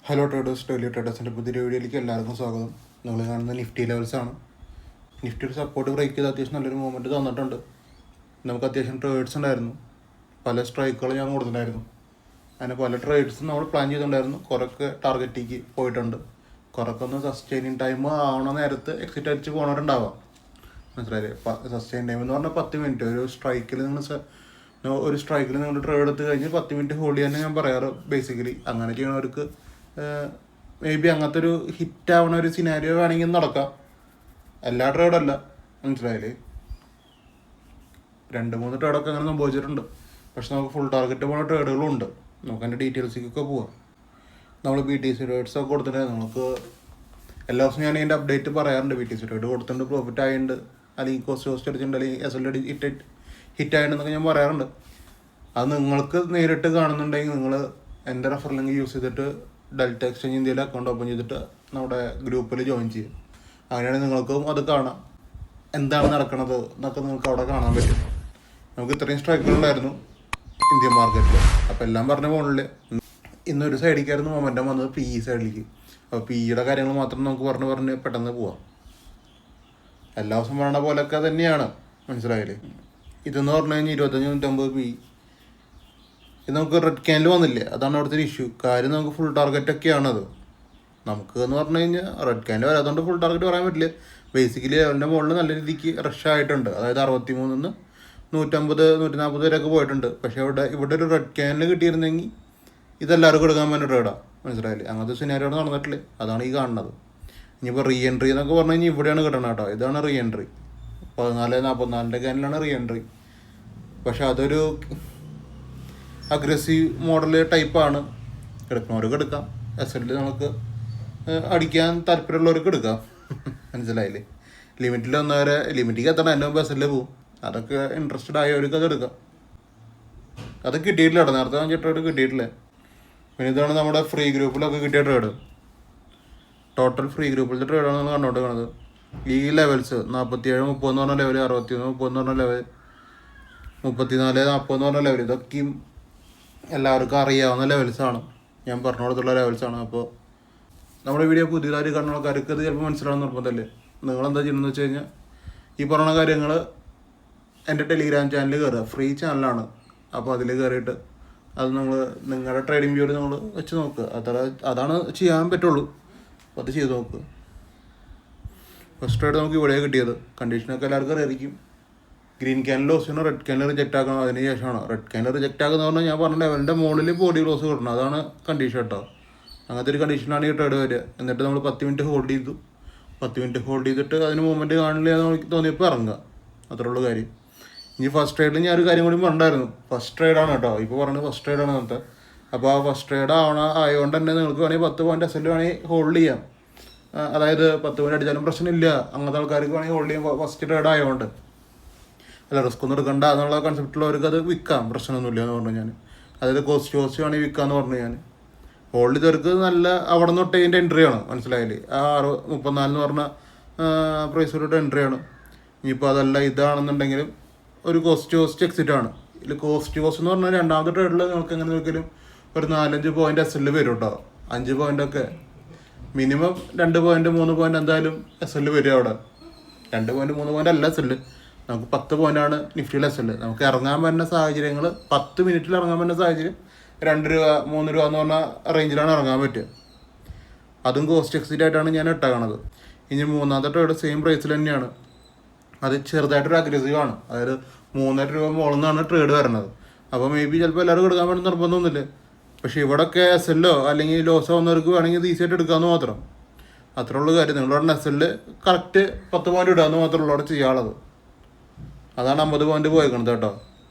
Hello traders, daily ട്രേഡേഴ്സിൻ്റെ പുതിയ വീഡിയോയിലേക്ക് എല്ലാവർക്കും സ്വാഗതം. നിങ്ങൾ കാണുന്ന നിഫ്റ്റി ലെവൽസാണ്. നിഫ്റ്റി ഒരു സപ്പോർട്ട് ബ്രേക്ക് ചെയ്ത് അത്യാവശ്യം നല്ലൊരു മൂവ്മെൻറ്റ് തന്നിട്ടുണ്ട്. നമുക്ക് അത്യാവശ്യം ട്രേഡ്സ് ഉണ്ടായിരുന്നു, പല സ്ട്രൈക്കുകൾ ഞാൻ കൊടുത്തിട്ടുണ്ടായിരുന്നു. അങ്ങനെ പല ട്രേഡ്സും നമ്മൾ പ്ലാൻ ചെയ്തിട്ടുണ്ടായിരുന്നു. കുറേയൊക്കെ ടാർഗറ്റിലേക്ക് പോയിട്ടുണ്ട്. കുറേയൊക്കെ ഒന്ന് സസ്റ്റെയിനിങ് ടൈം ആവണ നേരത്ത് എക്സിറ്റ് അടിച്ച് പോകണവരുണ്ടാവാം. മനസ്സിലായില്ലേ? സസ്റ്റെയിൻ ടൈം എന്ന് പറഞ്ഞാൽ 10 മിനിറ്റ്. ഒരു സ്ട്രൈക്കിൽ നിങ്ങൾ ട്രേഡ് എടുത്ത് കഴിഞ്ഞ് 10 മിനിറ്റ് ഹോൾഡ് ചെയ്യാൻ ഞാൻ പറയാറ് ബേസിക്കലി. അങ്ങനെ ചെയ്യണവർക്ക് മേ ബി അങ്ങനത്തെ ഒരു ഹിറ്റ് ആവണ ഒരു സിനാരിയോ വേണമെങ്കിൽ നടക്കാം. എല്ലാ ട്രേഡല്ല, മനസ്സിലായില്ലേ? 2-3 ട്രേഡൊക്കെ അങ്ങനെ സംഭവിച്ചിട്ടുണ്ട്. പക്ഷെ നമുക്ക് ഫുൾ ടാർഗറ്റ് പോകുന്ന ട്രേഡുകളും ഉണ്ട്. നമുക്ക് അതിൻ്റെ ഡീറ്റെയിൽസിലേക്കൊക്കെ പോവാം. നമ്മൾ BTC ട്രേഡ്സൊക്കെ കൊടുത്തിട്ട് നമുക്ക് എല്ലാ ദിവസവും ഞാൻ അതിൻ്റെ അപ്ഡേറ്റ് പറയാറുണ്ട്. BTC ട്രേഡ് കൊടുത്തിട്ടുണ്ട്, പ്രോഫിറ്റ് ആയിട്ടുണ്ട്, അല്ലെങ്കിൽ കോസ്റ്റ് അടിച്ചിട്ടുണ്ട്, അല്ലെങ്കിൽ SL ഹിറ്റ് ആയിട്ടുണ്ടെന്നൊക്കെ ഞാൻ പറയാറുണ്ട്. അത് നിങ്ങൾക്ക് നേരിട്ട് കാണുന്നുണ്ടെങ്കിൽ നിങ്ങൾ എൻ്റെ റെഫർ ലിങ്ക് യൂസ് ചെയ്തിട്ട് ഡെൽറ്റ എക്സ്ചേഞ്ച് ഇന്ത്യയിലെ അക്കൗണ്ട് ഓപ്പൺ ചെയ്തിട്ട് നമ്മുടെ ഗ്രൂപ്പിൽ ജോയിൻ ചെയ്യും. അങ്ങനെയാണെങ്കിൽ നിങ്ങൾക്കും അത് കാണാം, എന്താണ് നടക്കണത് എന്നൊക്കെ നിങ്ങൾക്ക് അവിടെ കാണാൻ പറ്റും. നമുക്ക് ഇത്രയും സ്ട്രൈക്കുകളുണ്ടായിരുന്നു ഇന്ത്യൻ മാർക്കറ്റിൽ. അപ്പോൾ എല്ലാം പറഞ്ഞ ഫോണിൽ ഇന്നൊരു സൈഡിലേക്കായിരുന്നു മൊമെൻറ്റം വന്നത്, PE സൈഡിലേക്ക്. അപ്പോൾ PEയുടെ കാര്യങ്ങൾ മാത്രം നമുക്ക് പറഞ്ഞ് പെട്ടെന്ന് പോവാം. എല്ലാ ദിവസം പറയണ പോലെയൊക്കെ തന്നെയാണ്, മനസ്സിലായില്ലേ? ഇതെന്ന് പറഞ്ഞു കഴിഞ്ഞാൽ 25.50 PE. ഇത് നമുക്ക് റെഡ് ക്യാനിൽ വന്നില്ലേ, അതാണ് അവിടുത്തെ ഒരു ഇഷ്യൂ. കാര്യം നമുക്ക് ഫുൾ ടാർഗറ്റൊക്കെയാണത്. നമുക്ക് എന്ന് പറഞ്ഞു കഴിഞ്ഞാൽ റെഡ് ക്യാനിൽ വരാത്തതുകൊണ്ട് ഫുൾ ടാർഗറ്റ് പറയാൻ പറ്റില്ല. ബേസിക്കലി ലെവലിൻ്റെ മുകളിൽ നല്ല രീതിക്ക് റഷ് ആയിട്ടുണ്ട്. അതായത് 63 150-140 വരെയൊക്കെ പോയിട്ടുണ്ട്. പക്ഷേ ഇവിടെ ഒരു റെഡ് ക്യാനിൽ കിട്ടിയിരുന്നെങ്കിൽ ഇതെല്ലാവർക്കും എടുക്കാൻ പറ്റുന്ന ട്രേഡാണ്, മനസ്സിലായില്ലേ? അങ്ങനത്തെ സിനാരിയോടെ നടന്നിട്ടില്ലേ, അതാണ് ഈ കാണുന്നത്. ഇനിയിപ്പോൾ റീ എൻട്രി എന്നൊക്കെ പറഞ്ഞു കഴിഞ്ഞാൽ ഇവിടെയാണ് കിട്ടണം കേട്ടോ. ഇതാണ് റീ എൻട്രി. 14-44 ക്യാനിലാണ് റീ എൻട്രി. പക്ഷെ അതൊരു അഗ്രസീവ് മോഡൽ ടൈപ്പാണ്. എടുക്കുന്നവർക്ക് എടുക്കാം, SL നമുക്ക് അടിക്കാൻ താല്പര്യമുള്ളവർക്ക് എടുക്കാം, മനസ്സിലായില്ലേ? ലിമിറ്റിൽ വന്നവരെ ലിമിറ്റിലേക്ക് എത്തണം, അതിൻ്റെ മുമ്പ് SL പോവും. അതൊക്കെ ഇൻട്രസ്റ്റഡ് ആയവർക്ക് അത് എടുക്കാം. അത് കിട്ടിയിട്ടില്ല കേട്ടോ, നേരത്തെ 5 ട്രേഡ് കിട്ടിയിട്ടില്ല. പിന്നെ ഇതാണ് നമ്മുടെ ഫ്രീ ഗ്രൂപ്പിലൊക്കെ കിട്ടിയ ട്രേഡ്. ടോട്ടൽ ഫ്രീ ഗ്രൂപ്പിലത്തെ ട്രേഡാണ് നമ്മൾ കണ്ടുകൊണ്ടിരിക്കുന്നത്. ഈ ലെവൽസ് 47-30 എന്ന് പറഞ്ഞ ലെവൽ, 61-30 എന്ന് പറഞ്ഞ ലെവൽ, 34-40 എന്ന് പറഞ്ഞ ലെവൽ, ഇതൊക്കെയും എല്ലാവർക്കും അറിയാവുന്ന ലെവൽസാണ്, ഞാൻ പറഞ്ഞ കൊടുത്തുള്ള ലെവൽസാണ്. അപ്പോൾ നമ്മുടെ വീഡിയോ പുതിയതായിട്ട് കാണുന്ന ആൾക്കാർക്ക് ഇത് ചിലപ്പോൾ മനസ്സിലാവുന്ന നിർബന്ധമല്ലേ. നിങ്ങളെന്താ ചെയ്യുന്നതെന്ന് വെച്ച് കഴിഞ്ഞാൽ ഈ പറഞ്ഞ കാര്യങ്ങൾ എൻ്റെ ടെലിഗ്രാം ചാനൽ കയറുക, ഫ്രീ ചാനലാണ്. അപ്പോൾ അതിൽ കയറിയിട്ട് അത് നിങ്ങളുടെ ട്രേഡിംഗ് വ്യൂവിൽ നിങ്ങൾ വെച്ച് നോക്കുക. അതാണ് ചെയ്യാൻ പറ്റുള്ളൂ. അപ്പോൾ അത് ചെയ്ത് നോക്കുക. ഫസ്റ്റ് ട്രേഡ് നമുക്ക് ഇവിടെ കിട്ടിയത്. കണ്ടീഷനൊക്കെ എല്ലാവർക്കും അറിയായിരിക്കും. ഗ്രീൻ ക്യാനിൽ ലോസ് ചെയ്യണം, റെഡ് ക്യാനിൽ റിജക്റ്റ് ആക്കണം. അതിന് ശേഷമാണ് റെഡ് ക്യാനിൽ റിജക്റ്റ് ആക്കുന്ന പറഞ്ഞാൽ ഞാൻ പറഞ്ഞ ലെവലിൻ്റെ മുകളിൽ ബോഡി ക്ലോസ് കിട്ടണം. അതാണ് കണ്ടീഷൻ കേട്ടോ. അങ്ങനത്തെ ഒരു കണ്ടീഷനാണ് ഈ ട്രേഡ് വരിക. എന്നിട്ട് നമ്മൾ 10 മിനിറ്റ് ഹോൾഡ് ചെയ്തു. 10 മിനിറ്റ് ഹോൾഡ് ചെയ്തിട്ട് അതിന് മൂവ്മെൻറ്റ് കാണില്ല എന്ന് തോന്നിയപ്പോൾ ഇറങ്ങുക, അത്രേ ഉള്ളൂ കാര്യം. ഇനി ഫസ്റ്റ് ട്രേഡിൽ ഞാൻ ഒരു കാര്യം കൂടി പറഞ്ഞിട്ടുണ്ടായിരുന്നു. ഫസ്റ്റ് ട്രേഡാണ് കേട്ടോ ഇപ്പോൾ പറഞ്ഞത്, ഫസ്റ്റ് ട്രേഡാണ് അങ്ങനത്തെ. അപ്പോൾ ആ ഫസ്റ്റ് ട്രേഡ് ആയതുകൊണ്ട് തന്നെ നിങ്ങൾക്ക് വേണമെങ്കിൽ 10 പോയിൻറ്റ് SL വേണമെങ്കിൽ ഹോൾഡ് ചെയ്യാം. അതായത് 10 പോയിൻറ്റ് അടിച്ചാലും പ്രശ്നമില്ല. അങ്ങനത്തെ ആൾക്കാർക്ക് വേണമെങ്കിൽ ഹോൾഡ് ചെയ്യാം. ഫസ്റ്റ് ട്രേഡ് ആയതുകൊണ്ട് അല്ല, റിസ്ക് ഒന്നും എടുക്കണ്ട എന്നുള്ള കൺസെപ്റ്റുള്ളവർക്ക് അത് വിൽക്കാം, പ്രശ്നമൊന്നുമില്ല എന്ന് പറഞ്ഞു ഞാൻ. അതായത് കോസ്റ്റ് വേണമെങ്കിൽ വിൽക്കാമെന്ന് പറഞ്ഞു ഞാൻ. ഹോൾഡ് ചെയ്തവർക്ക് നല്ല അവിടെ നിന്ന് തൊട്ട് അതിൻ്റെ എൻട്രിയാണ്, മനസ്സിലായില്ലേ? ആ 34 എന്ന് പറഞ്ഞ പ്രൈസിലോട്ട് എൻട്രിയാണ്. ഇനിയിപ്പോൾ അതല്ല ഇതാണെന്നുണ്ടെങ്കിലും ഒരു കോസ്റ്റ് എക്സിറ്റ് ആണ്. ഇതിൽ കോസ്റ്റ് എന്ന് പറഞ്ഞാൽ രണ്ടാമത്തെ ട്രേഡിൽ നിങ്ങൾക്ക് എങ്ങനെ നോക്കിയാലും ഒരു 4-5 പോയിൻറ്റ് SL വരും കേട്ടോ. 5 പോയിൻ്റൊക്കെ മിനിമം 2 പോയിൻറ്റ് 3 പോയിൻറ്റ് എന്തായാലും SL വരും അവിടെ. 2 പോയിൻറ്റ് 3 പോയിൻറ്റ് അല്ല SL. നമുക്ക് 10 പോയിൻ്റാണ് നിഫ്റ്റിയിലെ SL. നമുക്ക് ഇറങ്ങാൻ പറ്റുന്ന സാഹചര്യങ്ങൾ 10 മിനിറ്റിൽ ഇറങ്ങാൻ പറ്റുന്ന സാഹചര്യം 2 രൂപ 3 രൂപ എന്ന് പറഞ്ഞ റേഞ്ചിലാണ് ഇറങ്ങാൻ പറ്റുക. അതും കോസ്റ്റ് എക്സിറ്റ് ആയിട്ടാണ് ഞാൻ ഇട്ടേക്കണത്. ഇനി മൂന്നാമത്തെ ട്രേഡ് സെയിം പ്രൈസിൽ തന്നെയാണ്. അത് ചെറുതായിട്ടൊരു അഗ്രസീവ് ആണ്. അതായത് 3.5 രൂപ മുകളിൽ നിന്നാണ് ട്രേഡ് വരുന്നത്. അപ്പോൾ മേ ബി ചിലപ്പോൾ എല്ലാവർക്കും എടുക്കാൻ പറ്റുന്ന നിർബന്ധമൊന്നുമില്ല. പക്ഷേ ഇവിടെയൊക്കെ SL അല്ലെങ്കിൽ ലോസോ വന്നവർക്ക് വേണമെങ്കിൽ ഇത് ഈസിയായിട്ട് എടുക്കാമെന്ന് മാത്രം. അത്രേ ഉള്ളൂ കാര്യം. നിങ്ങളുടെ SL കറക്റ്റ് 10 പോയിൻറ്റ് ഇടാമെന്ന് മാത്രമേ ഉള്ളൂ അവിടെ ചെയ്യാനുള്ളത്. അതാണ് 50 പോയിൻറ്റ് പോയേക്കണത് കേട്ടോ.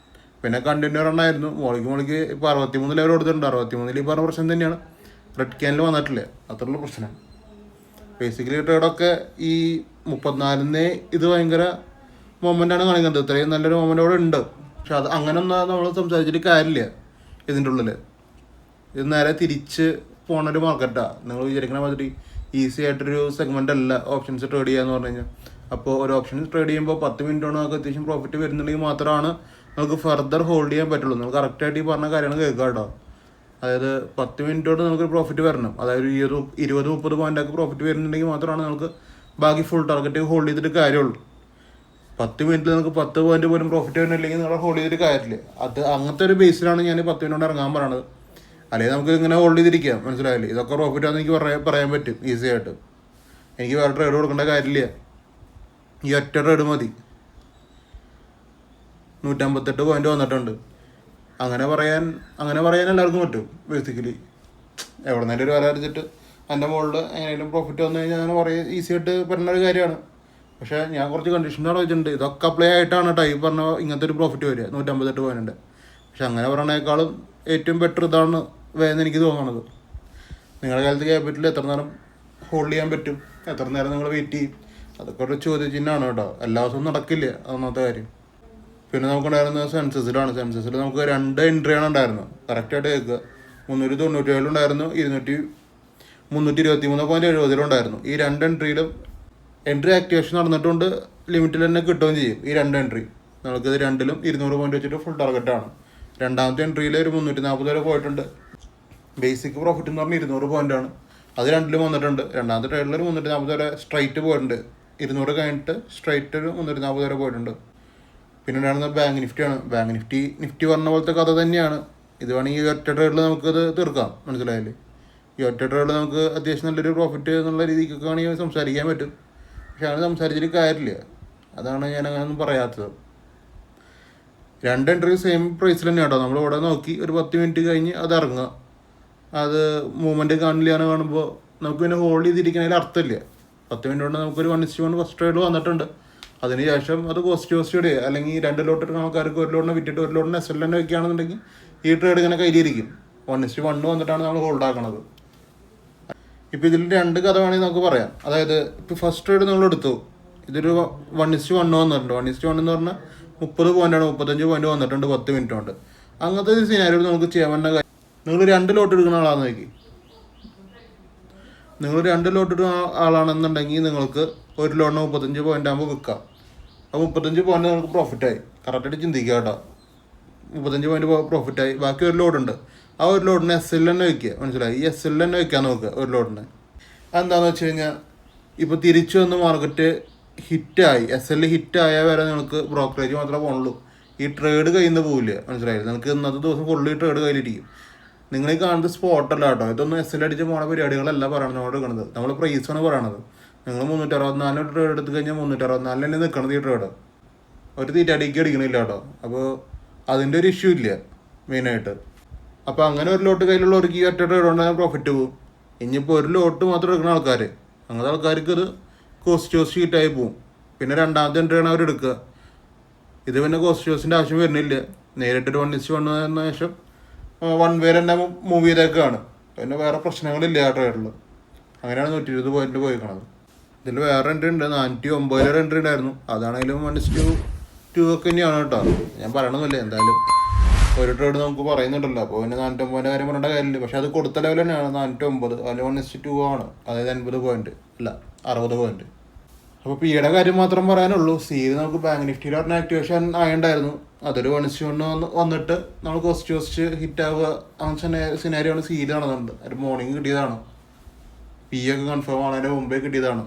പിന്നെ കണ്ടിന്യൂ റണ്ണായിരുന്നു. മോളിക്ക് ഇപ്പോൾ 63 ലെവൽ കൊടുത്തിട്ടുണ്ട്. 63 ഈ പറഞ്ഞ പ്രശ്നം തന്നെയാണ്. റെഡ് ക്യാനിൽ വന്നിട്ടില്ല, അത്രയുള്ള പ്രശ്നം. ബേസിക്കലി ട്രേഡൊക്കെ ഈ 34 ഇത് ഭയങ്കര മൊമെൻ്റാണ് കാണിക്കുന്നത്. ഇത്രയും നല്ലൊരു മൊമെൻ്റ് അവിടെ ഉണ്ട്. പക്ഷെ അത് അങ്ങനെ ഒന്നും നമ്മൾ സംസാരിച്ചിട്ട് കാര്യമില്ല. ഇതിൻ്റെ ഉള്ളിൽ ഇത് നേരെ തിരിച്ച് പോണൊരു മാർക്കറ്റാണ്. നിങ്ങൾ വിചാരിക്കണ മാതിരി ഈസി ആയിട്ടൊരു സെഗ്മെൻ്റ് അല്ല ഓപ്ഷൻസ് ട്രേഡ് ചെയ്യാന്ന് പറഞ്ഞു കഴിഞ്ഞാൽ. അപ്പോൾ ഒരു ഓപ്ഷൻ ട്രേഡ് ചെയ്യുമ്പോൾ 10 മിനിറ്റ് കൊണ്ട് നമുക്ക് അത്യാവശ്യം പ്രോഫിറ്റ് വരുന്നുണ്ടെങ്കിൽ മാത്രമാണ് നമുക്ക് ഫർദർ ഹോൾഡ് ചെയ്യാൻ പറ്റുള്ളൂ. നമ്മൾ കറക്റ്റായിട്ട് ഈ പറഞ്ഞ കാര്യങ്ങൾ കേൾക്കാം കേട്ടോ. അതായത് 10 മിനിറ്റ് കൊണ്ട് നമുക്ക് പ്രോഫിറ്റ് വരണം. അതായത് 20-30 പോയിൻ്റൊക്കെ പ്രോഫിറ്റ് വരുന്നുണ്ടെങ്കിൽ മാത്രമാണ് നമുക്ക് ബാക്കി ഫുൾ ടാർഗറ്റ് ഹോൾഡ് ചെയ്തിട്ട് കാര്യമുള്ളൂ. 10 മിനിറ്റിൽ നമുക്ക് 10 പോയിന്റ് പോലും പ്രോഫിറ്റ് വരുന്നില്ലെങ്കിൽ നിങ്ങൾ ഹോൾഡ് ചെയ്തിട്ട് കാര്യമില്ല. അത് അങ്ങനത്തെ ഒരു ബേസിലാണ് ഞാൻ 10 മിനിറ്റ് കൊണ്ട് ഇറങ്ങാൻ പറയണത്. അല്ലെങ്കിൽ നമുക്ക് ഇങ്ങനെ ഹോൾഡ് ചെയ്തിരിക്കാം, മനസ്സിലായില്ലേ? ഇതൊക്കെ പ്രോഫിറ്റ് ആണെന്ന് എനിക്ക് പറയാൻ പറ്റും ഈസി ആയിട്ട്. എനിക്ക് വേറെ ട്രേഡ് കൊടുക്കേണ്ട കാര്യമില്ല, ഈ ഒറ്റ ട്രേഡ് മതി. 158 പോയിന്റ് വന്നിട്ടുണ്ട്. അങ്ങനെ പറയാൻ എല്ലാവർക്കും പറ്റും. ബേസിക്കലി എവിടെ നിന്നേലും ഒരു വില അടിച്ചിട്ട് എൻ്റെ മുകളിൽ എങ്ങനെയും പ്രോഫിറ്റ് വന്നു കഴിഞ്ഞാൽ അങ്ങനെ പറയാൻ ഈസി ആയിട്ട് പറയുന്ന ഒരു കാര്യമാണ്. പക്ഷേ ഞാൻ കുറച്ച് കണ്ടീഷനുകൾ വെച്ചിട്ടുണ്ട്. ഇതൊക്കെ അപ്ലൈ ആയിട്ടാണ് കേട്ടോ ഈ പറഞ്ഞ ഇങ്ങനത്തെ ഒരു പ്രോഫിറ്റ് വരിക 158 പോയിന്റ്. പക്ഷെ അങ്ങനെ പറയണേക്കാളും ഏറ്റവും ബെറ്റർ ഇതാണ് വേണമെന്ന് എനിക്ക് തോന്നണത്. നിങ്ങളുടെ കാലത്ത് ക്യാപിറ്റൽ എത്ര നേരം ഹോൾഡ് ചെയ്യാൻ പറ്റും, എത്ര നേരം നിങ്ങൾ വെയിറ്റ് ചെയ്യും, അതൊക്കെ ഒരു ചോദ്യചിഹ്നമാണ് കേട്ടോ. എല്ലാ ദിവസവും നടക്കില്ല ഒന്നാമത്തെ കാര്യം. പിന്നെ നമുക്കുണ്ടായിരുന്നത് സെൻസസിലാണ്. സെൻസസിൽ നമുക്ക് 2 എൻട്രിയാണ് ഉണ്ടായിരുന്നത്. കറക്റ്റായിട്ട് കേൾക്കുക. 397 ഉണ്ടായിരുന്നു, 323.70 ഉണ്ടായിരുന്നു. ഈ 2 എൻട്രിയിലും എൻട്രി ആക്ടിവേഷൻ നടന്നിട്ടുണ്ട്, ലിമിറ്റിൽ തന്നെ കിട്ടുകയും ചെയ്യും. ഈ 2 എൻട്രി നമുക്കിത് രണ്ടിലും 200 പോയിന്റ് വെച്ചിട്ട് ഫുൾ ടാർഗറ്റാണ്. രണ്ടാമത്തെ എൻട്രിയിൽ ഒരു 340 വരെ പോയിട്ടുണ്ട്. ബേസിക് പ്രോഫിറ്റ് എന്ന് പറഞ്ഞാൽ 200 പോയിന്റാണ്. അത് രണ്ടിലും വന്നിട്ടുണ്ട്. രണ്ടാമത്തെ ട്രേഡിൽ ഒരു 340 വരെ സ്ട്രൈറ്റ് പോയിട്ടുണ്ട്. 200 കഴിഞ്ഞിട്ട് സ്ട്രൈറ്റ് ഒരു 340 വരെ പോയിട്ടുണ്ട്. പിന്നെ ഉണ്ടായിരുന്നത് ബാങ്ക് നിഫ്റ്റിയാണ്. ബാങ്ക് നിഫ്റ്റി പറഞ്ഞ പോലത്തെ കഥ തന്നെയാണ്. ഇത് വേണമെങ്കിൽ ഈ ഒറ്റ ട്രേഡിൽ നമുക്കത് തീർക്കാം, മനസ്സിലായില്ലേ? ഈ ഒറ്റ ട്രേഡിൽ നമുക്ക് അത്യാവശ്യം നല്ലൊരു പ്രോഫിറ്റ് എന്നുള്ള രീതിക്കൊക്കെ വേണമെങ്കിൽ സംസാരിക്കാൻ പറ്റും. പക്ഷെ അങ്ങനെ സംസാരിച്ചിട്ട് കാര്യമില്ല. അതാണ് ഞാൻ അങ്ങനെയൊന്നും പറയാത്തത്. 2 എൻട്രി സെയിം പ്രൈസിൽ തന്നെ കേട്ടോ. നമ്മളിവിടെ നോക്കി ഒരു 10 മിനിറ്റ് കഴിഞ്ഞ് അത് ഇറങ്ങുക. അത് മൂവ്മെൻറ്റ് കാണില്ലാന്ന് കാണുമ്പോൾ നമുക്ക് പിന്നെ ഹോൾഡ് ചെയ്തിരിക്കുന്നതിൽ അർത്ഥമില്ല. 10 മിനിറ്റ് കൊണ്ട് നമുക്കൊരു 1:1 ഫസ്റ്റ് ട്രേഡ് വന്നിട്ടുണ്ട്. അതിനുശേഷം അത് കോസ്റ്റ് അല്ലെങ്കിൽ 2 ലോട്ട് എടുക്കുന്ന ആൾക്കാർക്ക് 1 ലോട്ടിനെ വിറ്റിട്ട് 1 ലോട്ടിന് SL തന്നെ വയ്ക്കുകയാണെന്നുണ്ടെങ്കിൽ ഈ ട്രേഡ് ഇങ്ങനെ കയ്യിലിരിക്കും. 1:1 വന്നിട്ടാണ് നമ്മൾ ഹോൾഡ് ആക്കണത്. ഇപ്പോൾ ഇതിൽ 2 കഥ വേണമെങ്കിൽ നമുക്ക് പറയാം. അതായത് ഇപ്പോൾ ഫസ്റ്റ് ട്രേഡ് നമ്മൾ എടുത്തു, ഇതൊരു 1:1 വന്നിട്ടുണ്ട്. 1:1 എന്ന് പറഞ്ഞാൽ 30 പോയിൻ്റാണ്, 35 പോയിന്റ് വന്നിട്ടുണ്ട് 10 മിനിറ്റ് കൊണ്ട്. അങ്ങനത്തെ ഒരു സിനാരിയോ നമുക്ക് ചെയ്യാൻ പറ്റുന്ന കാര്യം. നിങ്ങൾ 2 ലോട്ട് എടുക്കുന്ന ആളാണെന്ന് നോക്കി, നിങ്ങൾ 2 ലോട്ട് എടുക്കുന്ന ആളാണെന്നുണ്ടെങ്കിൽ നിങ്ങൾക്ക് 1 ലോട്ടിന് 35 പോയിന്റ് ആകുമ്പോൾ വിൽക്കാം. അപ്പോൾ 35 പോയിന്റ് നിങ്ങൾക്ക് പ്രോഫിറ്റായി. കറക്റ്റായിട്ട് ചിന്തിക്കുക കേട്ടോ. 35 പോയിന്റ് പ്രോഫിറ്റായി. ബാക്കി 1 ലോഡുണ്ട്. ആ 1 ലോഡിന് SL തന്നെ വയ്ക്കുക, മനസ്സിലായി? ഈ SL തന്നെ വയ്ക്കാൻ നോക്കുക 1 ലോഡിന്. അതെന്താണെന്ന് വെച്ച് കഴിഞ്ഞാൽ ഇപ്പോൾ തിരിച്ചു വന്ന് മാർക്കറ്റ് ഹിറ്റായി, SL ഹിറ്റായ വരെ നിങ്ങൾക്ക് ബ്രോക്കറേജ് മാത്രമേ പോകണുള്ളൂ. ഈ ട്രേഡ് കയ്യിൽ നിന്ന് പോവില്ല, മനസ്സിലായില്ല? നിങ്ങൾക്ക് ഇന്നത്തെ ദിവസം ഫുള്ള് ഈ ട്രേഡ് കയ്യിലിരിക്കും. നിങ്ങൾ ഈ കാണുന്നത് സ്പോട്ടല്ല കേട്ടോ. ഇതൊന്നും SL അടിച്ച് പോണ പരിപാടികളല്ല പറയണത്. നമ്മൾ എടുക്കണത് നമ്മൾ പ്രൈസാണ് പറയണത്. നിങ്ങൾ 364 ട്രേഡ് എടുത്ത് കഴിഞ്ഞാൽ 364 തന്നെ നിൽക്കണത് ഈ ട്രേഡ്. ഒരു തീറ്റടിക്ക് അടിക്കണില്ല കേട്ടോ. അപ്പോൾ അതിൻ്റെ ഒരു ഇഷ്യൂ ഇല്ല മെയിനായിട്ട്. അപ്പോൾ അങ്ങനെ 1 ലോട്ട് കയ്യിലുള്ളവർക്ക് ഈ ഒറ്റ ട്രേഡ് കൊണ്ടാൽ പ്രോഫിറ്റ് പോകും. ഇനിയിപ്പോൾ 1 ലോട്ട് മാത്രം എടുക്കുന്ന ആൾക്കാർ, അങ്ങനത്തെ ആൾക്കാർക്ക് ഇത് കോസ്റ്റ് ഷീറ്റായി പോകും. പിന്നെ രണ്ടാമത്തെ എൻട്രിയാണ് അവർ എടുക്കുക. ഇത് പിന്നെ കോസ്റ്റ് ആവശ്യം വരുന്നില്ല. നേരിട്ടൊരു 1:1 എന്ന ശേഷം 1 വേ തന്നെ മൂവ് ചെയ്തേക്കാണ്. പിന്നെ വേറെ പ്രശ്നങ്ങളില്ല ആ ട്രേഡിൽ. അങ്ങനെയാണ് 120 പോയിന്റ് പോയിക്കണത്. ഇതിൽ വേറെ എൻട്രി ഉണ്ട്, 409 എൻട്രി ഉണ്ടായിരുന്നു. അതാണെങ്കിലും 1:2 ഒക്കെ തന്നെയാണ് കേട്ടോ. ഞാൻ പറയണമെന്നില്ല, എന്തായാലും ഒരു ട്രേഡ് നമുക്ക് പറയുന്നുണ്ടല്ലോ. അപ്പോൾ പിന്നെ 409 കാര്യം പറയേണ്ട കാര്യമില്ല. പക്ഷെ അത് കൊടുത്ത ലെവൽ തന്നെയാണ് 409. അതിൽ 1:2 ആണ്. അതായത് 80 പോയിന്റ് അല്ല 60 പോയിന്റ്. അപ്പോൾ പിയുടെ കാര്യം മാത്രം പറയാനുള്ളൂ. സിയിൽ നമുക്ക് ബാങ്ക് നിഫ്റ്റിയിൽ പറഞ്ഞ ആക്ടിവേഷൻ ആയിട്ടുണ്ടായിരുന്നു. അതൊരു 1:1 വന്നിട്ട് നമ്മൾ കോസ്റ്റ് ഹിറ്റാവുക അങ്ങനെ സിനാരിയാണ് സിയിൽ നടന്നുണ്ട്. ഒരു മോർണിംഗ് കിട്ടിയതാണ്. പി ഒക്കെ കൺഫേം ആണതിൻ്റെ മുമ്പേ കിട്ടിയതാണ്.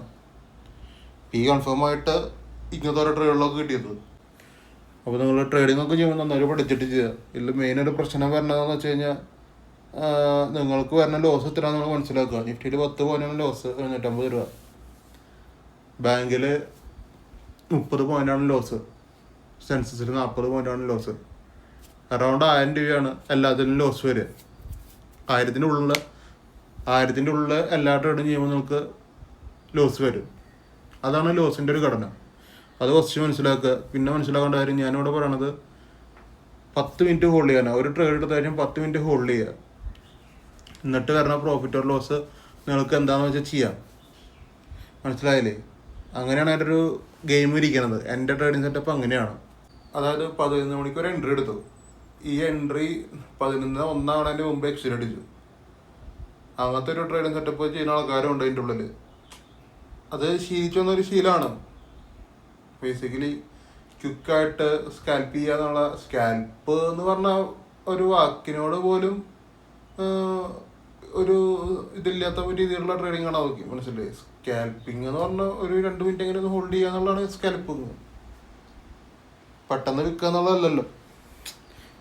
പി കൺഫേം ആയിട്ട് ഇങ്ങനത്തെ ഓരോ ട്രേഡുകളൊക്കെ കിട്ടിയത്. അപ്പോൾ നിങ്ങൾ ട്രേഡിംഗ് ഒക്കെ ചെയ്യുമ്പോൾ നന്നായിട്ട് പഠിച്ചിട്ട് ചെയ്യുക. ഇതിൽ മെയിനൊരു പ്രശ്നം വരണതെന്ന് വെച്ച് കഴിഞ്ഞാൽ നിങ്ങൾക്ക് വരുന്ന ലോസ് എത്രയാണെന്ന് നിങ്ങൾ മനസ്സിലാക്കുക. നിഫ്റ്റിയിൽ 10 പോയിന്റാണ് ലോസ്, 950 രൂപ. ബാങ്കിൽ 30 പോയിന്റാണ് ലോസ്. സെൻസസിൽ 40 പോയിന്റാണ് ലോസ്. അറൗണ്ട് 1000 രൂപയാണ് എല്ലാത്തിനും ലോസ് വരിക. 1000-ൻ്റെ ഉള്ളിൽ എല്ലാ ട്രേഡും ചെയ്യുമ്പോൾ നിങ്ങൾക്ക് ലോസ് വരും. അതാണ് ലോസിൻ്റെ ഒരു ഘടന. അത് ഫസ്റ്റ് മനസ്സിലാക്കുക. പിന്നെ മനസ്സിലാക്കേണ്ട കാര്യം ഞാനിവിടെ പറയണത് 10 മിനിറ്റ് ഹോൾഡ് ചെയ്യാനാണ്. ഒരു ട്രേഡ് എടുത്ത കാര്യം 10 മിനിറ്റ് ഹോൾഡ് ചെയ്യുക. എന്നിട്ട് വരുന്ന പ്രോഫിറ്റ് ഓർ ലോസ് നിങ്ങൾക്ക് എന്താണെന്ന് വെച്ചാൽ ചെയ്യാം. മനസ്സിലായില്ലേ? അങ്ങനെയാണ് എൻ്റെ ഒരു ഗെയിം ഇരിക്കുന്നത്. എൻ്റെ ട്രേഡിങ് സെറ്റപ്പ് അങ്ങനെയാണ്. അതായത് 11 മണിക്ക് ഒരു എൻട്രി എടുത്തു. ഈ എൻട്രി 11:01 ആവണതിൻ്റെ മുമ്പ് എക്സിറ്റ് അടിച്ചു. അങ്ങനത്തെ ഒരു ട്രേഡിങ് സെറ്റപ്പ് ചെയ്യുന്ന ആൾക്കാരുണ്ട് അതിൻ്റെ ഉള്ളിൽ. അത് ശീലിച്ചു വന്നൊരു ശീലമാണ്. ബേസിക്കലി ക്വിക്കായിട്ട് സ്കാൽപ്പ് ചെയ്യുക എന്നുള്ള, സ്കാൽപ്പ് എന്ന് പറഞ്ഞ ഒരു വാക്കിനോട് പോലും ഒരു ഇതില്ലാത്ത രീതിയിലുള്ള ട്രേഡിംഗ് ആണ് നോക്കി മനസ്സിലായി. സ്കാൽപ്പിംഗ് എന്ന് പറഞ്ഞാൽ ഒരു 2 മിനിറ്റ് എങ്ങനെ ഒന്ന് ഹോൾഡ് ചെയ്യുക എന്നുള്ളതാണ് സ്കാൽപ്പിങ്. പെട്ടെന്ന് വിൽക്കുക എന്നുള്ളതല്ലല്ലോ.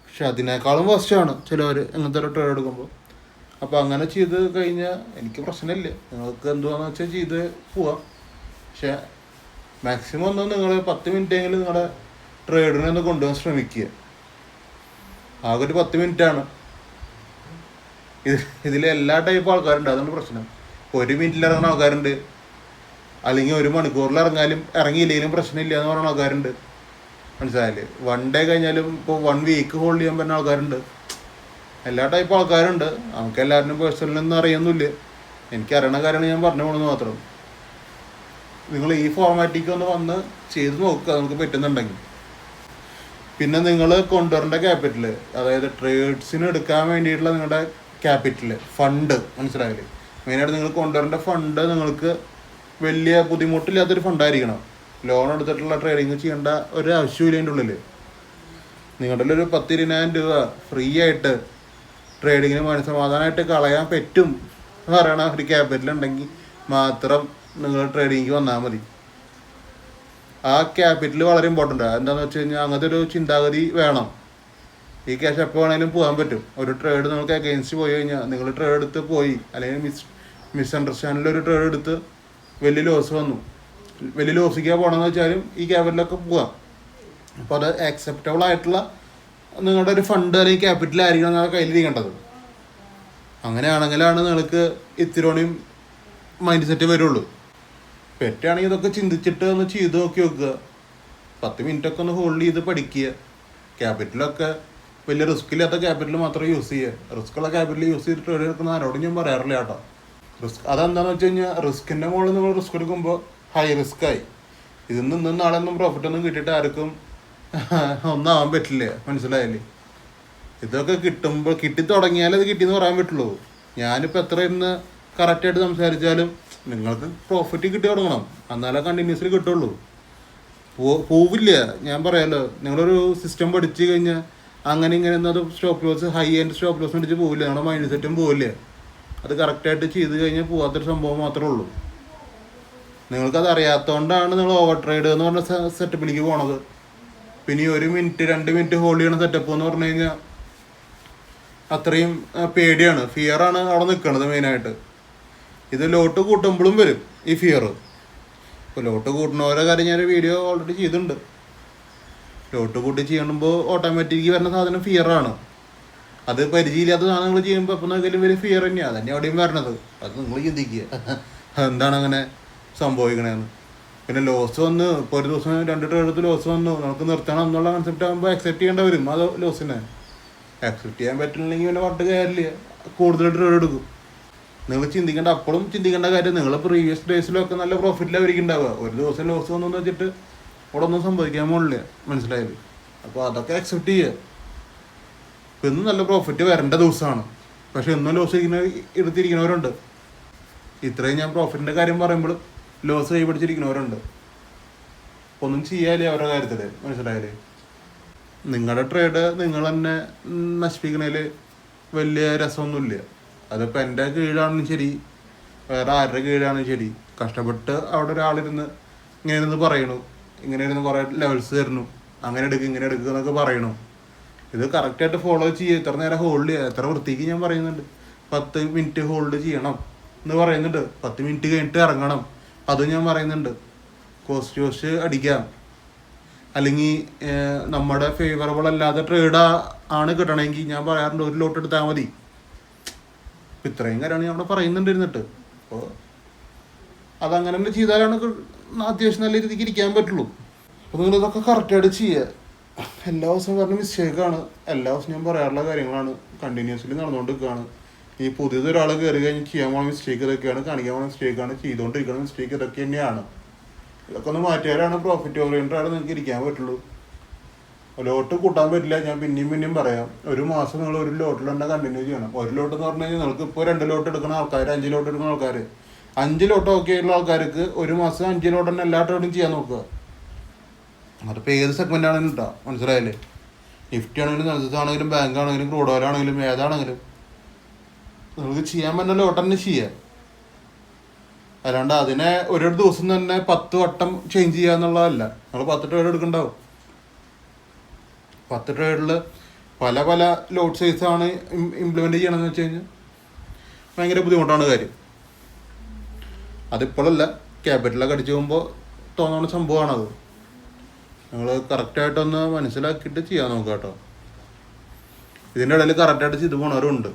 പക്ഷെ അതിനേക്കാളും ഫസ്റ്റാണ് ചിലവർ അങ്ങനത്തെ ഒരു ട്രേഡ് എടുക്കുമ്പോൾ. അപ്പോൾ അങ്ങനെ ചെയ്ത് കഴിഞ്ഞാൽ എനിക്ക് പ്രശ്നമില്ല, നിങ്ങൾക്ക് എന്തുവാന്ന് വെച്ചാൽ ചെയ്ത് പോവാം. പക്ഷെ മാക്സിമം ഒന്ന് നിങ്ങൾ 10 മിനിറ്റെങ്കിലും നിങ്ങളുടെ ട്രേഡിനെ ഒന്ന് കൊണ്ടുപോകാൻ ശ്രമിക്കുക. ആകെ ഒരു 10 മിനിറ്റാണ്. ഇതിൽ എല്ലാ ടൈപ്പ് ആൾക്കാരുണ്ട്, അതാണ് പ്രശ്നം. 1 മിനിറ്റിൽ ഇറങ്ങുന്ന ആൾക്കാരുണ്ട്, അല്ലെങ്കിൽ 1 മണിക്കൂറിൽ ഇറങ്ങിയില്ലെങ്കിലും പ്രശ്നമില്ല എന്ന് പറയുന്ന ആൾക്കാരുണ്ട്. മനസ്സിലായില്ലേ? 1 ഡേ കഴിഞ്ഞാലും ഇപ്പോൾ 1 വീക്ക് ഹോൾഡ് ചെയ്യാൻ പറ്റുന്ന ആൾക്കാരുണ്ട്. എല്ലാ ടൈപ്പ് ആൾക്കാരുണ്ട്. നമുക്ക് എല്ലാവരും പേഴ്സണലൊന്നും അറിയുന്നില്ല. എനിക്കറിയണ കാര്യമാണ് ഞാൻ പറഞ്ഞു പോകുന്നത് മാത്രം. നിങ്ങൾ ഈ ഫോർമാറ്റിക്ക് ഒന്ന് വന്ന് ചെയ്ത് നോക്കുക നമുക്ക് പറ്റുന്നുണ്ടെങ്കിൽ. പിന്നെ നിങ്ങൾ കൊണ്ടുവരേണ്ട ക്യാപിറ്റൽ, അതായത് ട്രേഡ്സിന് എടുക്കാൻ വേണ്ടിയിട്ടുള്ള നിങ്ങളുടെ ക്യാപിറ്റൽ ഫണ്ട്, മനസ്സിലായില്ലേ? മെയിനായിട്ട് നിങ്ങൾ കൊണ്ടുവരേണ്ട ഫണ്ട് നിങ്ങൾക്ക് വലിയ ബുദ്ധിമുട്ടില്ലാത്തൊരു ഫണ്ടായിരിക്കണം. ലോൺ എടുത്തിട്ടുള്ള ട്രേഡിങ് ചെയ്യേണ്ട ഒരു ആവശ്യമില്ല. അതിൻ്റെ ഉള്ളിൽ നിങ്ങളുടെ ഒരു 10-20,000 രൂപ ഫ്രീ ആയിട്ട് ട്രേഡിങ്ങിന് മനസ്സമാധാനമായിട്ട് കളയാൻ പറ്റും എന്ന് പറയണ ഒരു ക്യാപിറ്റൽ ഉണ്ടെങ്കിൽ മാത്രം നിങ്ങൾ ട്രേഡിങ്ങിക്ക് വന്നാൽ മതി. ആ ക്യാപിറ്റൽ വളരെ ഇമ്പോർട്ടൻ്റ് ആണ്. എന്താണെന്ന് വെച്ച് കഴിഞ്ഞാൽ അങ്ങനത്തെ ഒരു ചിന്താഗതി വേണം. ഈ ക്യാഷ് എപ്പോൾ വേണമെങ്കിലും പോകാൻ പറ്റും. ഒരു ട്രേഡ് നിങ്ങൾക്ക് അഗെയിൻസ്റ്റ് പോയി കഴിഞ്ഞാൽ നിങ്ങൾ ട്രേഡ് എടുത്ത് പോയി, അല്ലെങ്കിൽ മിസ്അണ്ടർസ്റ്റാൻഡിൽ ഒരു ട്രേഡ് എടുത്ത് വലിയ ലോസ് വന്നു, വലിയ ലോസിക്കാണ് പോകണമെന്ന് വെച്ചാലും ഈ ക്യാപിറ്റലൊക്കെ പോകാം. അപ്പോൾ അത് ആക്സെപ്റ്റബിൾ ആയിട്ടുള്ള നിങ്ങളുടെ ഒരു ഫണ്ട് അല്ലെങ്കിൽ ക്യാപിറ്റൽ ആയിരിക്കണം നിങ്ങളുടെ കയ്യിലിരിക്കേണ്ടത്. അങ്ങനെയാണെങ്കിലാണ് നിങ്ങൾക്ക് ഇത്തിരിയും മൈൻഡ് സെറ്റ് വരുള്ളൂ. പെറ്റാണെങ്കിൽ ഇതൊക്കെ ചിന്തിച്ചിട്ട് ഒന്ന് ചെയ്ത് നോക്കി വെക്കുക. 10 മിനിറ്റൊക്കെ ഒന്ന് ഹോൾഡ് ചെയ്ത് പഠിക്കുക. ക്യാപിറ്റലൊക്കെ വലിയ റിസ്ക് ഇല്ലാത്ത ക്യാപിറ്റൽ മാത്രം യൂസ് ചെയ്യുക. റിസ്ക്കുള്ള ക്യാപിറ്റൽ യൂസ് ചെയ്തിട്ട് ട്രേഡ് എടുക്കുന്ന ആരോടും ഞാൻ പറയാറില്ല കേട്ടോ. അതെന്താണെന്ന് വെച്ച് കഴിഞ്ഞാൽ റിസ്കിൻ്റെ മുകളിൽ നിങ്ങൾ റിസ്ക് എടുക്കുമ്പോൾ ഹൈ റിസ്ക്കായി. ഇതിൽ നിന്നും നാളെ ഒന്നും പ്രോഫിറ്റ് ഒന്നും കിട്ടിയിട്ട് ആർക്കും ഒന്നും ആവാൻ പറ്റില്ല. മനസ്സിലായില്ലേ? ഇതൊക്കെ കിട്ടി തുടങ്ങിയാലേ അത് കിട്ടിയെന്ന് പറയാൻ പറ്റുള്ളൂ. ഞാനിപ്പോൾ എത്ര ഇന്ന് കറക്റ്റായിട്ട് സംസാരിച്ചാലും നിങ്ങൾക്ക് പ്രോഫിറ്റ് കിട്ടി തുടങ്ങണം, എന്നാലേ കണ്ടിന്യൂസ്ലി കിട്ടുള്ളൂ. പോവില്ല. ഞാൻ പറയാമല്ലോ, നിങ്ങളൊരു സിസ്റ്റം പഠിച്ചു കഴിഞ്ഞാൽ അങ്ങനെ ഇങ്ങനെ ഒന്നും stop loss high end stop loss അടിച്ച് പോവില്ല. നമ്മുടെ മൈൻഡ് സെറ്റും പോവില്ല. അത് കറക്റ്റായിട്ട് ചെയ്ത് കഴിഞ്ഞാൽ പോകാത്തൊരു സംഭവം മാത്രമേ ഉള്ളൂ. നിങ്ങൾക്കത് അറിയാത്തതുകൊണ്ടാണ് നിങ്ങൾ ഓവർ ട്രേഡ് എന്ന് പറഞ്ഞ സെറ്റപ്പിലേക്ക് പോണത്. പിന്നെ 1 മിനിറ്റ് 2 മിനിറ്റ് ഹോൾഡ് ചെയ്യണ സെറ്റപ്പ് എന്ന് പറഞ്ഞു കഴിഞ്ഞാൽ അത്രയും പേടിയാണ്, ഫിയറാണ് അവിടെ നിൽക്കണത് മെയിനായിട്ട്. ഇത് ലോട്ട് കൂട്ടുമ്പോഴും വരും ഈ ഫിയർ. ഇപ്പോൾ ലോട്ട് കൂട്ടുന്നവരെ കാര്യം ഞാൻ വീഡിയോ ഓൾറെഡി ചെയ്തിട്ടുണ്ട്. ലോട്ട് കൂട്ടി ചെയ്യുമ്പോൾ ഓട്ടോമാറ്റിക്ക് വരുന്ന സാധനം ഫിയറാണ്. അത് പരിചയമില്ലാത്ത സാധനങ്ങൾ ചെയ്യുമ്പോൾ അപ്പം നോക്കിയാലും വലിയ ഫിയർ തന്നെയാണ്. അതന്നെ അവിടെയും വരണത്. അത് നിങ്ങൾ ചിന്തിക്കുക എന്താണ് അങ്ങനെ സംഭവിക്കണേന്ന്. പിന്നെ ലോസ് വന്ന് ഇപ്പോൾ ഒരു ദിവസം 2 ട്രേഡ് ലോസ് വന്നു, നമുക്ക് നിർത്തണം എന്നുള്ള കൺസെപ്റ്റ് ആകുമ്പോൾ അക്സെപ്റ്റ് ചെയ്യേണ്ട വരും. അത് ലോസിനെ അക്സെപ്റ്റ് ചെയ്യാൻ പറ്റില്ലെങ്കിൽ പിന്നെ പറഞ്ഞിട്ട് കാര്യമില്ല, കൂടുതൽ ട്രേഡ് എടുക്കും. നിങ്ങൾ ചിന്തിക്കേണ്ട, അപ്പോഴും ചിന്തിക്കേണ്ട കാര്യം നിങ്ങൾ പ്രീവിയസ് ഡേയ്സിലൊക്കെ നല്ല പ്രോഫിറ്റിലായിരിക്കും ഉണ്ടാവുക. ഒരു ദിവസം ലോസ് വന്നു വെച്ചിട്ട് അവിടെ ഒന്നും സംഭവിക്കാൻ പോകില്ല. മനസ്സിലായത്? അപ്പോൾ അതൊക്കെ അക്സെപ്റ്റ് ചെയ്യുക. ഇപ്പം ഇന്നും നല്ല പ്രോഫിറ്റ് വരേണ്ട ദിവസമാണ്, പക്ഷെ ഇന്നും ലോസ് എടുത്തിരിക്കുന്നവരുണ്ട്. ഇത്രയും ഞാൻ പ്രോഫിറ്റിൻ്റെ കാര്യം പറയുമ്പോൾ ലോസ് കൈ പിടിച്ചിരിക്കുന്നവരുണ്ട്. ഒന്നും ചെയ്യാല്ലേ അവരുടെ കാര്യത്തിൽ. മനസ്സിലായാലേ? നിങ്ങളുടെ ട്രേഡ് നിങ്ങൾ തന്നെ നശിപ്പിക്കണതിൽ വലിയ രസമൊന്നുമില്ല. അതിപ്പോൾ എൻ്റെ കീഴാണെങ്കിലും ശരി, വേറെ ആരുടെ കീഴാണെങ്കിലും ശരി, കഷ്ടപ്പെട്ട് അവിടെ ഒരാളിരുന്ന് ഇങ്ങനെ ഇരുന്ന് പറയണു, ഇങ്ങനെ ഇരുന്ന് കുറേ ലെവൽസ് തരുന്നു, അങ്ങനെ എടുക്കുക ഇങ്ങനെ എടുക്കുക എന്നൊക്കെ പറയണു. ഇത് കറക്റ്റായിട്ട് ഫോളോ ചെയ്യുക. ഇത്ര നേരം ഹോൾഡ് ചെയ്യുക. എത്ര വൃത്തിക്ക് ഞാൻ പറയുന്നുണ്ട്, 10 മിനിറ്റ് ഹോൾഡ് ചെയ്യണം എന്ന് പറയുന്നുണ്ട്. 10 മിനിറ്റ് കഴിഞ്ഞിട്ട് ഇറങ്ങണം, അതും ഞാൻ പറയുന്നുണ്ട്. കോസ്റ്റ് വാഷ് അടിക്കാം, അല്ലെങ്കിൽ നമ്മുടെ ഫേവറബിൾ അല്ലാത്ത ട്രേഡ് ആണ് കിട്ടണമെങ്കിൽ ഞാൻ പറയാറുണ്ട് 1 ലോട്ട് എടുത്താൽ മതി. ഇപ്പം ഇത്രയും കാര്യമാണ് ഞാൻ അവിടെ പറയുന്നുണ്ട് ഇരുന്നിട്ട്. അപ്പോൾ അതങ്ങനെ തന്നെ ചെയ്താലാണ് അത്യാവശ്യം നല്ല രീതിക്ക് ഇരിക്കാൻ പറ്റുള്ളൂ. അപ്പോൾ നിങ്ങളിതൊക്കെ കറക്റ്റായിട്ട് ചെയ്യുക. എല്ലാ ദിവസവും പറഞ്ഞ മിസ്റ്റേക്കാണ്. എല്ലാ ദിവസവും ഞാൻ പറയാറുള്ള കാര്യങ്ങളാണ്. കണ്ടിന്യൂസ്ലി നടന്നുകൊണ്ടിരിക്കുകയാണ്. ഈ പുതിയതൊരാൾ കയറി കഴിഞ്ഞ് ചെയ്യാൻ പോണ മിസ്റ്റേക്ക് ഇതൊക്കെയാണ്, കാണിക്കാൻ പോണ മിസ്റ്റേക്കാണ്, ചെയ്തുകൊണ്ടിരിക്കുന്ന മിസ്റ്റേക്ക് ഇതൊക്കെ തന്നെയാണ്. ഇതൊക്കെ ഒന്ന് മാറ്റിയാലാണ് പ്രോഫിറ്റ് ഓറിയൻറ്റഡാണ് നിങ്ങൾക്ക് ഇരിക്കാൻ പറ്റുള്ളൂ. ലോട്ട് കൂട്ടാൻ പറ്റില്ല. ഞാൻ പിന്നെയും പറയാം, ഒരു മാസം നിങ്ങൾ 1 ലോട്ടിൽ തന്നെ കണ്ടിന്യൂ ചെയ്യണം. 1 ലോട്ട് എന്ന് പറഞ്ഞു കഴിഞ്ഞാൽ നിങ്ങൾക്ക് ഇപ്പോൾ 2 ലോട്ട് എടുക്കുന്ന ആൾക്കാർ, 5 ലോട്ട് എടുക്കുന്ന ആൾക്കാർ, 5 ലോട്ട് ഓക്കെ ആയിട്ടുള്ള ആൾക്കാർക്ക് ഒരു മാസം 5 ലോട്ട് തന്നെ എല്ലാ ട്രേഡും ചെയ്യാൻ നോക്കുക. അതിപ്പോൾ ഏത് സെഗ്മെൻ്റ് ആണെങ്കിലും കിട്ടുക. മനസ്സിലായില്ലേ? നിഫ്റ്റി ആണെങ്കിലും സെൻസസ് ആണെങ്കിലും ബാങ്ക് ആണെങ്കിലും ക്രൂഡ് ഓയിൽ ആണെങ്കിലും ഏതാണെങ്കിലും നിങ്ങൾക്ക് ചെയ്യാൻ പറ്റുന്ന ലോട്ട് തന്നെ ചെയ്യാം. അല്ലാണ്ട് അതിനെ ഒരു ദിവസം തന്നെ 10 വട്ടം ചേഞ്ച് ചെയ്യുക എന്നുള്ളതല്ല. നിങ്ങൾ 10 ട്രേഡ് എടുക്കണ്ടാവും. 10 ട്രേഡിൽ പല പല ലോട്ട് സൈസാണ് ഇംപ്ലിമെൻറ്റ് ചെയ്യണമെന്ന് വെച്ച് കഴിഞ്ഞാൽ ഭയങ്കര ബുദ്ധിമുട്ടാണ് കാര്യം. അതിപ്പോഴല്ല, ക്യാപിറ്റലൊക്കെ അടിച്ചു പോകുമ്പോൾ തോന്നുന്ന സംഭവമാണത്. നിങ്ങൾ കറക്റ്റായിട്ടൊന്ന് മനസ്സിലാക്കിയിട്ട് ചെയ്യാൻ നോക്കുക കേട്ടോ. ഇതിൻ്റെ ഇടയിൽ കറക്റ്റായിട്ട് ചെയ്ത് പോണവരുണ്ട്,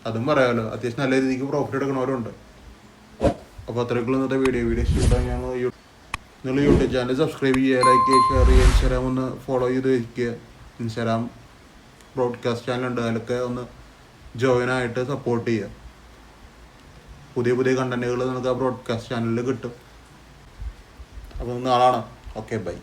അതും പറയാമല്ലോ. അത്യാവശ്യം നല്ല രീതിക്ക് പ്രോഫിറ്റ് എടുക്കണവരുണ്ട്. അപ്പോൾ അത്രയ്ക്കുള്ള ഇന്നത്തെ വീഡിയോ ഇഷ്ടമായി നിങ്ങൾ യൂട്യൂബ് ചാനൽ സബ്സ്ക്രൈബ് ചെയ്യുക, ലൈക്ക് ചെയ്യുക, ഷെയർ ചെയ്യുക. ഇൻസ്റ്റാഗ്രാം ഒന്ന് ഫോളോ ചെയ്ത് വയ്ക്കുക. ഇൻസ്റ്റാഗ്രാം ബ്രോഡ്കാസ്റ്റ് ചാനലുണ്ട്, അതിലൊക്കെ ഒന്ന് ജോയിൻ ആയിട്ട് സപ്പോർട്ട് ചെയ്യുക. പുതിയ കണ്ടന്റുകൾ നമുക്ക് ആ ബ്രോഡ്കാസ്റ്റ് ചാനലിൽ കിട്ടും. അപ്പോൾ നാളാണ്. Okay, by.